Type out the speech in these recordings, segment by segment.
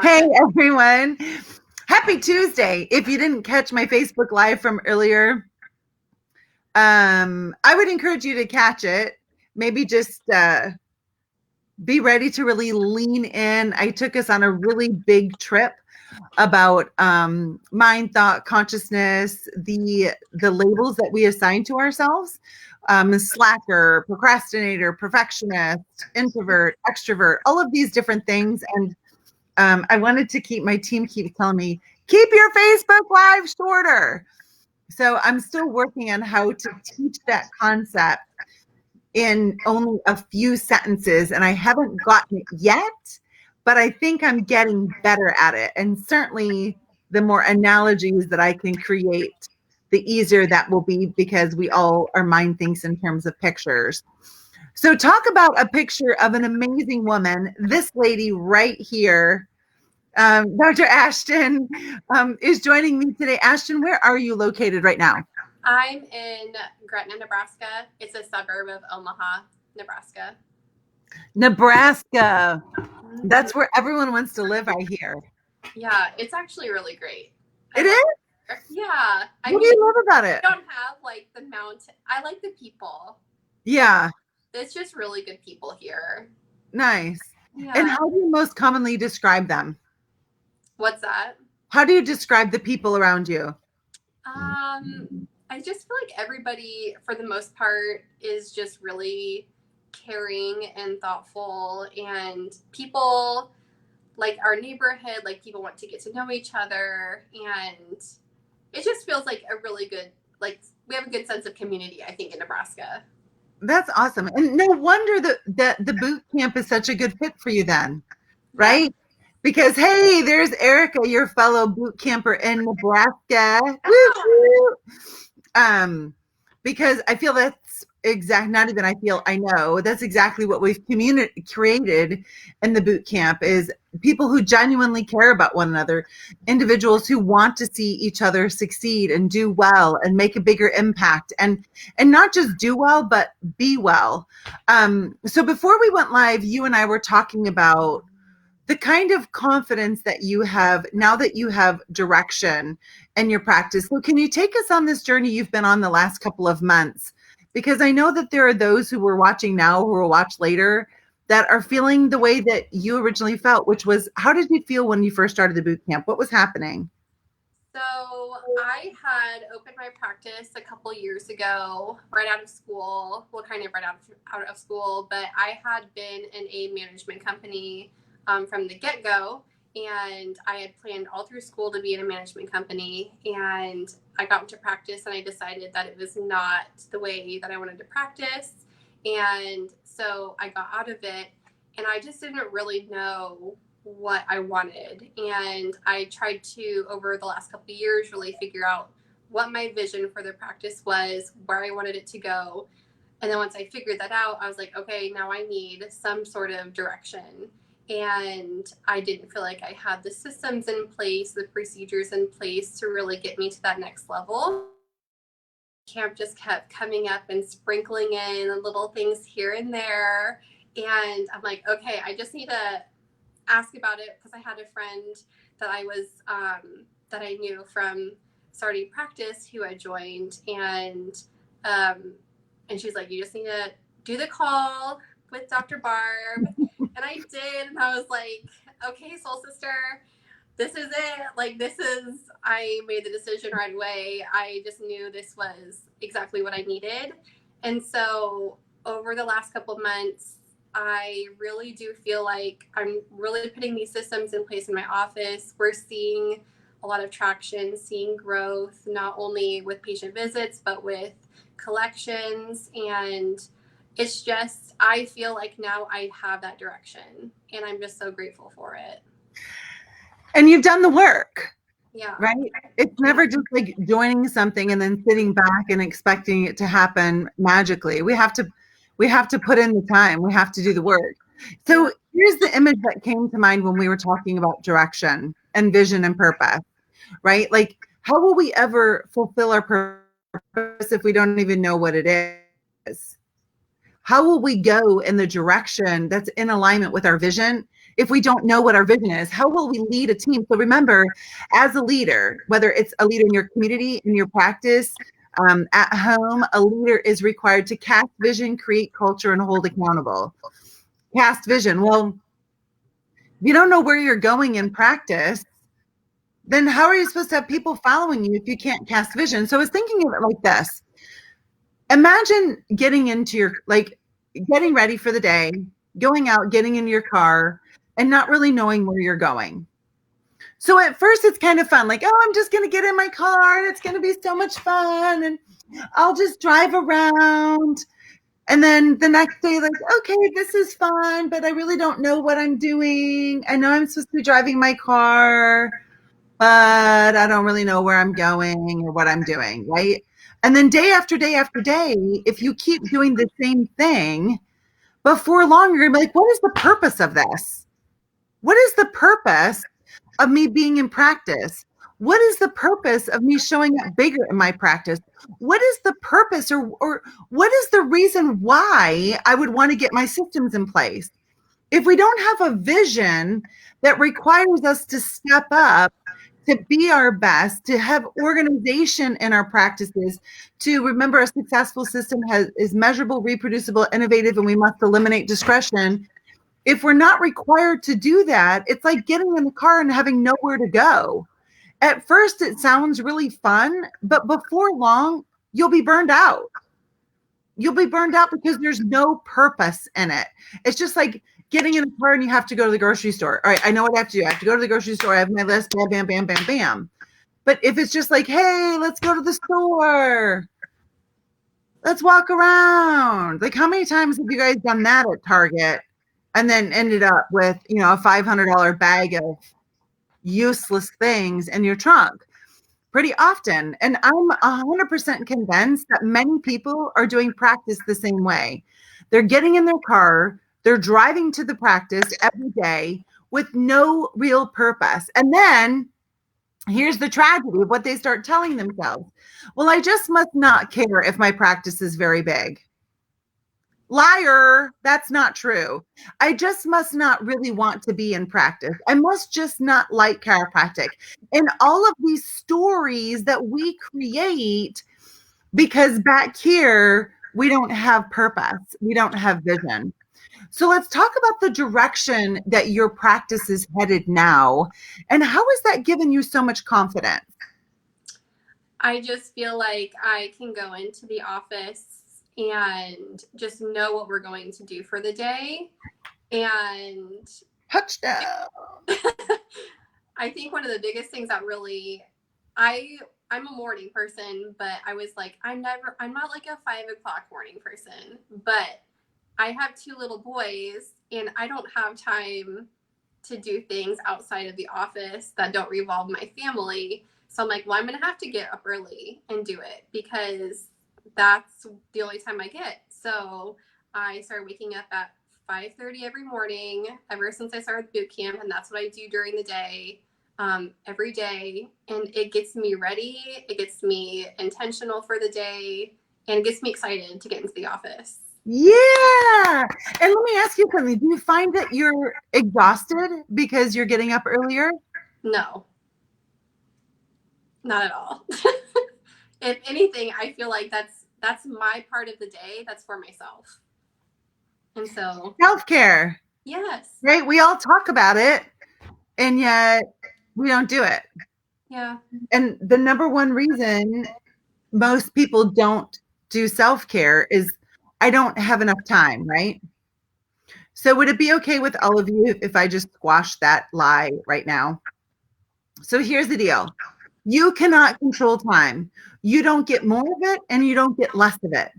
Hey, everyone. Happy Tuesday. If you didn't catch my Facebook Live from earlier, I would encourage you to catch it. Maybe just be ready to really lean in. I took us on a really big trip about mind, thought, consciousness, the labels that we assign to ourselves. Slacker, procrastinator, perfectionist, introvert, extrovert, all of these different things. And I wanted to my team keeps telling me, keep your Facebook Live shorter. So I'm still working on how to teach that concept in only a few sentences, and I haven't gotten it yet, but I think I'm getting better at it. And certainly the more analogies that I can create, the easier that will be, because our mind thinks in terms of pictures. So talk about a picture of an amazing woman. This lady right here, Dr. Ashton, is joining me today. Ashton, where are you located right now? I'm in Gretna, Nebraska. It's a suburb of Omaha, Nebraska. Nebraska. That's where everyone wants to live, I hear. Yeah, it's actually really great. It is? Yeah. What do you love about it? I don't have like the mountain. I like the people. Yeah. It's just really good people here. Nice. Yeah. And how do you most commonly describe them? What's that? How do you describe the people around you? I just feel like everybody, for the most part, is just really caring and thoughtful, and people like our neighborhood, like people want to get to know each other, and it just feels like a really good, like we have a good sense of community, I think, in Nebraska. That's awesome. And no wonder that the boot camp is such a good fit for you then, right? Yeah. Because, hey, there's Erica, your fellow boot camper in Nebraska. Because I feel that's I know that's exactly what we've created in the boot camp, is people who genuinely care about one another, individuals who want to see each other succeed and do well and make a bigger impact, and not just do well, but be well. So before we went live, you and I were talking about the kind of confidence that you have now that you have direction in your practice. So can you take us on this journey you've been on the last couple of months? Because I know that there are those who were watching now, who will watch later, that are feeling the way that you originally felt, which was, how did you feel when you first started the boot camp? What was happening? So I had opened my practice a couple years ago, right out of school. Well, kind of right out of school, but I had been in a management company from the get-go, and I had planned all through school to be in a management company, and I got into practice and I decided that it was not the way that I wanted to practice, and so I got out of it, and I just didn't really know what I wanted, and I tried to, over the last couple of years, really figure out what my vision for the practice was, where I wanted it to go. And then once I figured that out, I was like, okay, now I need some sort of direction. And I didn't feel like I had the systems in place, the procedures in place to really get me to that next level. Camp just kept coming up and sprinkling in little things here and there. And I'm like, okay, I just need to ask about it, because I had a friend that I knew from starting practice who had joined, and she's like, you just need to do the call with Dr. Barb. And I did, and I was like, okay, soul sister, this is it. Like, I made the decision right away. I just knew this was exactly what I needed. And so over the last couple of months, I really do feel like I'm really putting these systems in place in my office. We're seeing a lot of traction, seeing growth, not only with patient visits, but with collections. And it's just, I feel like now I have that direction, and I'm just so grateful for it. And you've done the work. Yeah. Right? It's never just like joining something and then sitting back and expecting it to happen magically. We have to put in the time. We have to do the work. So here's the image that came to mind when we were talking about direction and vision and purpose, right? Like, how will we ever fulfill our purpose if we don't even know what it is? How will we go in the direction that's in alignment with our vision if we don't know what our vision is? How will we lead a team? So remember, as a leader, whether it's a leader in your community, in your practice, at home, a leader is required to cast vision, create culture, and hold accountable. Cast vision. Well, if you don't know where you're going in practice, then how are you supposed to have people following you if you can't cast vision? So I was thinking of it like this. Imagine getting into your, getting ready for the day, going out, getting in your car, and not really knowing where you're going. So at first it's kind of fun, like, oh, I'm just going to get in my car and it's going to be so much fun and I'll just drive around. And then the next day, like, okay, this is fun, but I really don't know what I'm doing. I know I'm supposed to be driving my car, but I don't really know where I'm going or what I'm doing, right? And then day after day after day, if you keep doing the same thing, before long, you're going to be like, what is the purpose of this? What is the purpose of me being in practice? What is the purpose of me showing up bigger in my practice? What is the purpose or what is the reason why I would want to get my systems in place? If we don't have a vision that requires us to step up, to be our best, to have organization in our practices, to remember a successful system is measurable, reproducible, innovative, and we must eliminate discretion. If we're not required to do that, it's like getting in the car and having nowhere to go. At first, it sounds really fun, but before long, you'll be burned out. You'll be burned out because there's no purpose in it. It's just like getting in a car and you have to go to the grocery store. All right, I know what I have to do. I have to go to the grocery store. I have my list, bam, bam, bam, bam, bam. But if it's just like, hey, let's go to the store. Let's walk around. Like, how many times have you guys done that at Target and then ended up with, a $500 bag of useless things in your trunk? Pretty often. And I'm 100% convinced that many people are doing practice the same way. They're getting in their car, they're driving to the practice every day with no real purpose. And then here's the tragedy of what they start telling themselves. Well, I just must not care if my practice is very big. Liar, that's not true. I just must not really want to be in practice. I must just not like chiropractic. And all of these stories that we create because back here, we don't have purpose. We don't have vision. So let's talk about the direction that your practice is headed now. And how has that given you so much confidence? I just feel like I can go into the office and just know what we're going to do for the day. And touchdown. I think one of the biggest things that really, I'm a morning person, but I was like, I'm not like a 5 o'clock morning person, but I have 2 little boys and I don't have time to do things outside of the office that don't revolve my family. So I'm like, well, I'm going to have to get up early and do it because that's the only time I get. So I started waking up at 5:30 every morning ever since I started boot camp. And that's what I do during the day, every day. And it gets me ready. It gets me intentional for the day and it gets me excited to get into the office. Yeah. And let me ask you something. Do you find that you're exhausted because you're getting up earlier? No, not at all. If anything, I feel like that's my part of the day. That's for myself. And so self-care. Yes. Right. We all talk about it and yet we don't do it. Yeah. And the number one reason most people don't do self-care is I don't have enough time, right? So would it be okay with all of you if I just squash that lie right now? So here's the deal. You cannot control time. You don't get more of it and you don't get less of it.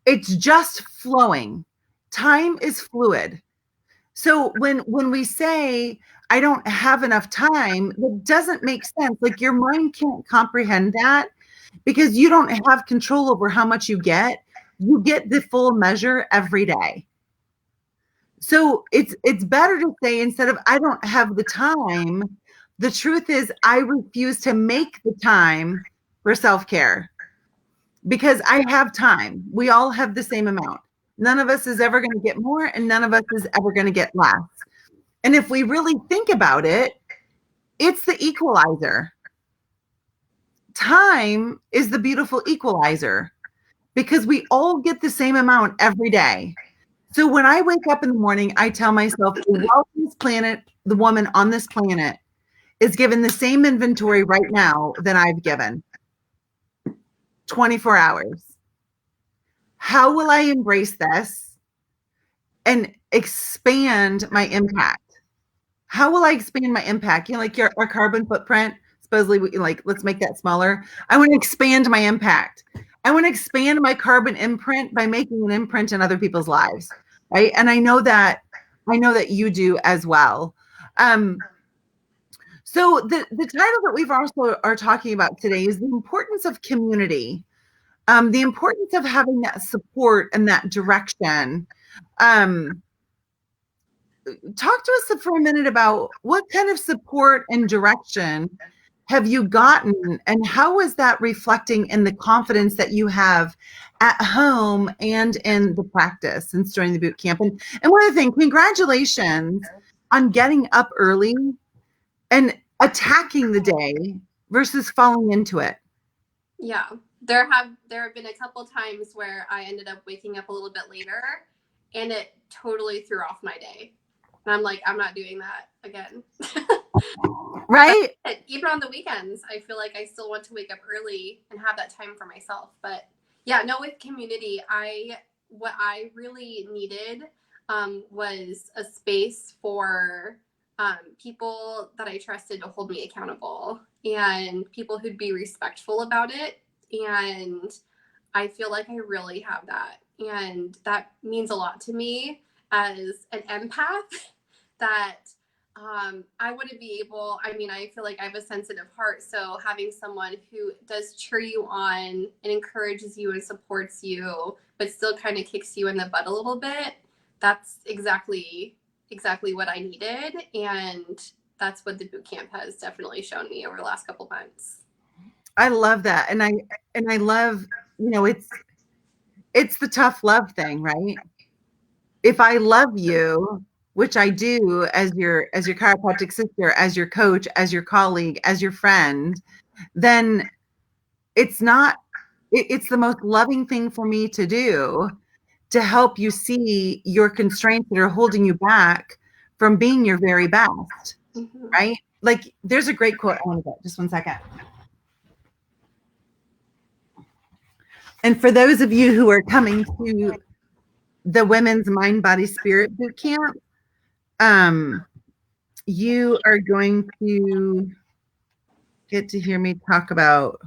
It's just flowing. Time is fluid. So when we say, I don't have enough time, it doesn't make sense. Like your mind can't comprehend that because you don't have control over how much you get. You get the full measure every day. So it's better to say instead of I don't have the time, the truth is I refuse to make the time for self-care because I have time. We all have the same amount. None of us is ever going to get more and none of us is ever going to get less. And if we really think about it, it's the equalizer. Time is the beautiful equalizer because we all get the same amount every day. So when I wake up in the morning, I tell myself, well, this planet, the woman on this planet is given the same inventory right now that I've given 24 hours. How will I embrace this and expand my impact? How will I expand my impact? You know, like our carbon footprint, supposedly, like, let's make that smaller. I want to expand my impact. I want to expand my carbon imprint by making an imprint in other people's lives, right? And I know that you do as well. So the title that we've also are talking about today is the importance of community, the importance of having that support and that direction. Talk to us for a minute about what kind of support and direction have you gotten, and how is that reflecting in the confidence that you have at home and in the practice since joining the boot camp? And one other thing, congratulations on getting up early and attacking the day versus falling into it. Yeah. There have been a couple times where I ended up waking up a little bit later and it totally threw off my day. And I'm like, I'm not doing that again. Right? But even on the weekends, I feel like I still want to wake up early and have that time for myself. But yeah, no, with community, what I really needed was a space for people that I trusted to hold me accountable and people who'd be respectful about it. And I feel like I really have that. And that means a lot to me as an empath that I wouldn't be able, I mean, I feel like I have a sensitive heart. So having someone who does cheer you on and encourages you and supports you, but still kind of kicks you in the butt a little bit, that's exactly what I needed. And that's what the boot camp has definitely shown me over the last couple months. I love that. And I love, you know, it's the tough love thing, right? If I love you, which I do, as your chiropractic sister, as your coach, as your colleague, as your friend, then it's not it's the most loving thing for me to do to help you see your constraints that are holding you back from being your very best. Mm-hmm. Right? Like, there's a great quote. I want to get just one second. And for those of you who are coming to the Women's Mind, Body, Spirit Boot Camp, you are going to get to hear me talk about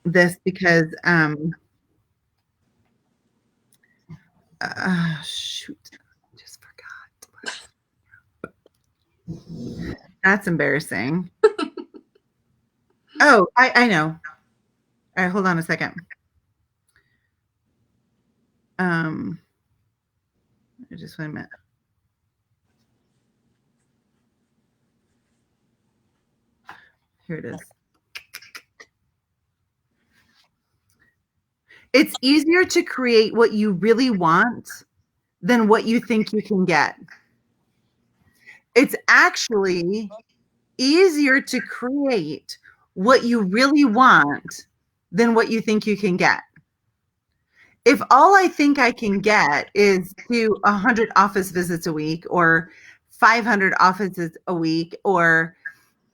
this because shoot, I just forgot. That's embarrassing. Oh, I know. All right, hold on a second. Just wait a minute. Here it is. It's easier to create what you really want than what you think you can get. It's actually easier to create what you really want than what you think you can get. If all I think I can get is do 100 office visits a week or 500 offices a week or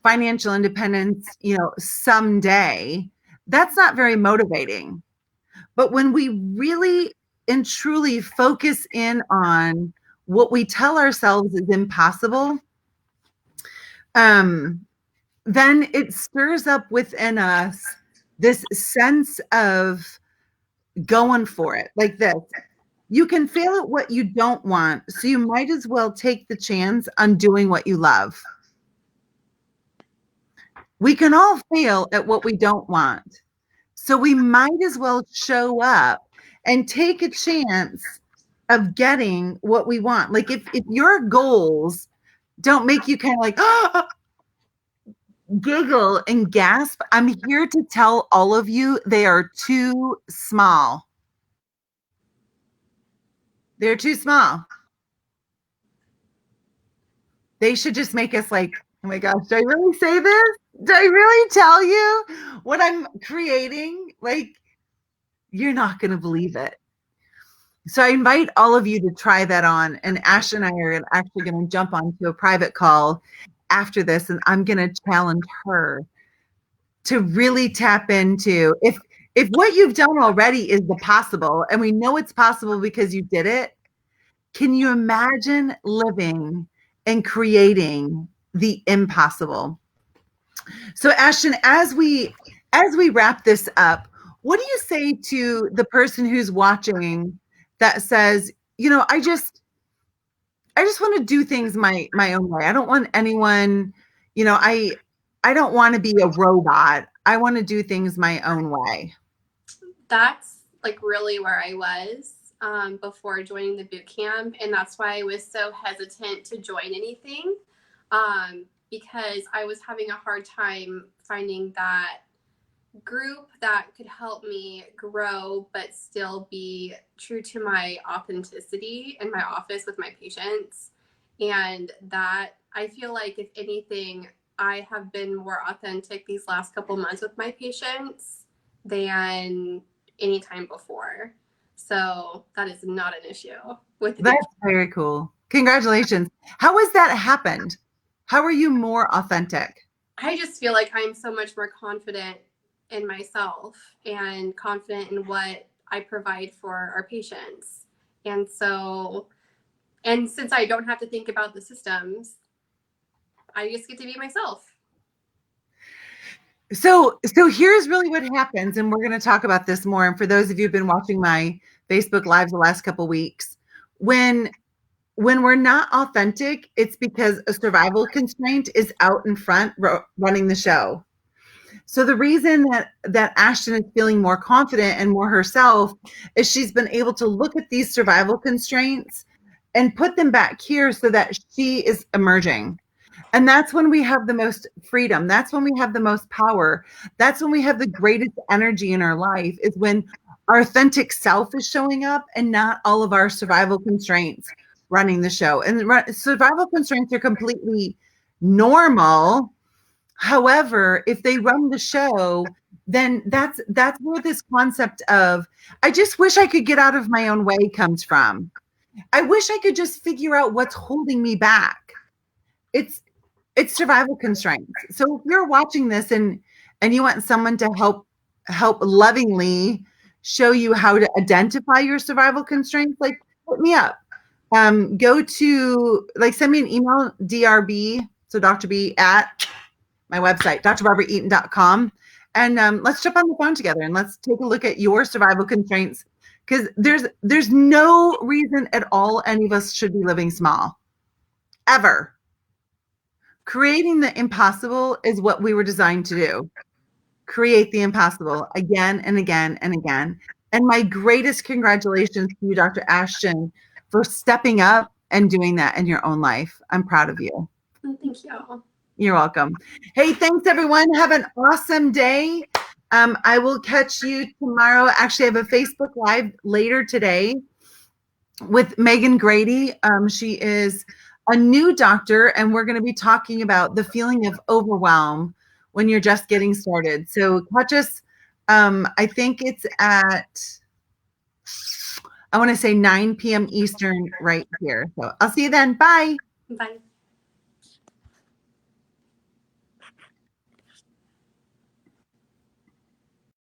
financial independence, you know, someday, that's not very motivating. But when we really and truly focus in on what we tell ourselves is impossible, then it stirs up within us this sense of going for it. Like this: you can fail at what you don't want, so you might as well take the chance on doing what you love. We can all fail at what we don't want, so we might as well show up and take a chance of getting what we want. Like, if your goals don't make you kind of like giggle and gasp, I'm here to tell all of you they are too small. They're too small. They should just make us like, oh my gosh, did I really say this? Did I really tell you what I'm creating? Like, you're not going to believe it. So I invite all of you to try that on. And Ash and I are actually going to jump onto a private call after this, and I'm going to challenge her to really tap into if what you've done already is the possible, and we know it's possible because you did it. Can you imagine living and creating the impossible? So Ashton, as we wrap this up, what do you say to the person who's watching that says, I just want to do things my own way. I don't want anyone, I don't want to be a robot. I want to do things my own way. That's like really where I was before joining the boot camp, and that's why I was so hesitant to join anything, because I was having a hard time finding that group that could help me grow but still be true to my authenticity in my office with my patients. And that I feel like, if anything, I have been more authentic these last couple months with my patients than any time before. So that is not an issue with That's very cool. Congratulations. How has that happened? How are you more authentic? I just feel like I'm so much more confident in myself and confident in what I provide for our patients. And since I don't have to think about the systems, I just get to be myself. So here's really what happens, and we're going to talk about this more. And for those of you who've been watching my Facebook lives the last couple of weeks, when we're not authentic, it's because a survival constraint is out in front running the show. So the reason that Ashton is feeling more confident and more herself is she's been able to look at these survival constraints and put them back here so that she is emerging. And that's when we have the most freedom. That's when we have the most power. That's when we have the greatest energy in our life, is when our authentic self is showing up and not all of our survival constraints running the show. And survival constraints are completely normal. However, if they run the show, then that's where this concept of, I just wish I could get out of my own way comes from. I wish I could just figure out what's holding me back. It's survival constraints. So if you're watching this and you want someone to help lovingly show you how to identify your survival constraints, like, hit me up. Go to, like, send me an email, drb, so Dr. B, at my website, drbarbaraeaton.com. And let's jump on the phone together and let's take a look at your survival constraints, because there's no reason at all any of us should be living small, ever. Creating the impossible is what we were designed to do. Create the impossible again and again and again. And my greatest congratulations to you, Dr. Ashton, for stepping up and doing that in your own life. I'm proud of you. Thank you. You're welcome. Hey, thanks everyone. Have an awesome day. I will catch you tomorrow. Actually, I have a Facebook Live later today with Megan Grady. She is a new doctor, and we're going to be talking about the feeling of overwhelm when you're just getting started. So catch us. I think it's at, I want to say 9 p.m. Eastern right here. So I'll see you then. Bye. Bye.